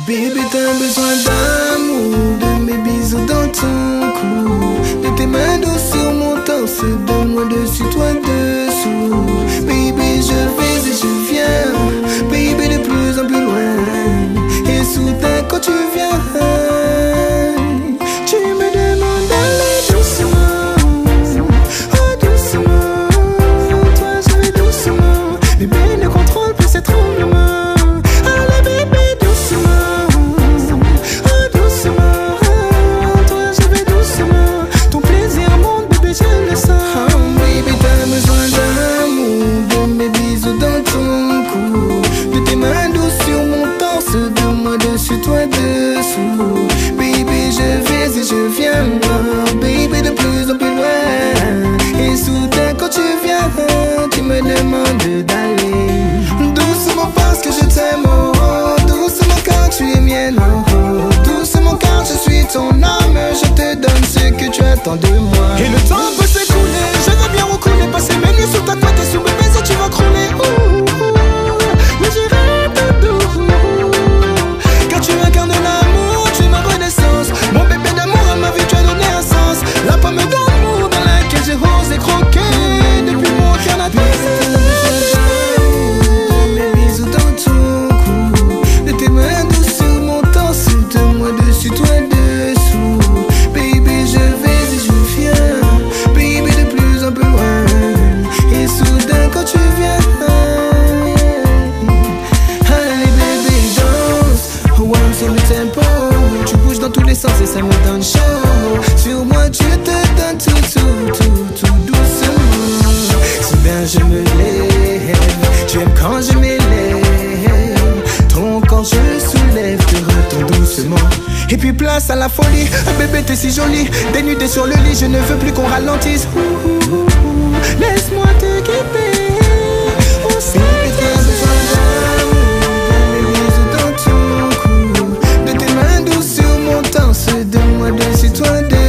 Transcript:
Bébé, t'as besoin d'amour, de mes bisous dans ton cou, de tes mains douces sur mon torse, de moi dessus, toi dessous. Baby, je vais et je viens, baby, de plus en plus loin. Et soudain, quand tu viens, tu me demandes d'aller doucement, oh doucement. Toi, je vais doucement, bébé, ne contrôle plus ces tremblements. Allez, bébé, toi dessous. Baby, je vais et je viens, baby, de plus en plus loin. Et soudain quand tu viens, tu me demandes d'aller doucement parce que je t'aime, oh, oh. Doucement car tu es mienne, oh, oh. Doucement car je suis ton âme. Je te donne ce que tu attends de moi. Et le temps peut s'écouler, je veux bien recouler, passer mes nuits sous ta couette et sous mes baisers tu vas crouler. Mais j'irai tout doux. Tu incarnes l'amour, tu es ma renaissance. Mon bébé d'amour à ma vie, tu as donné un sens. La pomme d'amour dans laquelle j'ai osé croquer depuis mon Canada. Mes bisous dans ton cou, de tes mains douces sur mon torse, de moi dessus, toi dessous. Baby, je vais et je viens, baby, de plus en plus loin. Et soudain quand tu viens, sur le tempo, tu bouges dans tous les sens et ça me donne chaud. Sur moi tu te donnes tout doucement. Si bien je me lève, tu aimes quand je m'élève. Ton corps je soulève, te retourne doucement. Et puis place à la folie, bébé t'es si jolie. Dénudé sur le lit, je ne veux plus qu'on ralentisse. Laisse-moi te guider. Aussi de moi dessus, toi de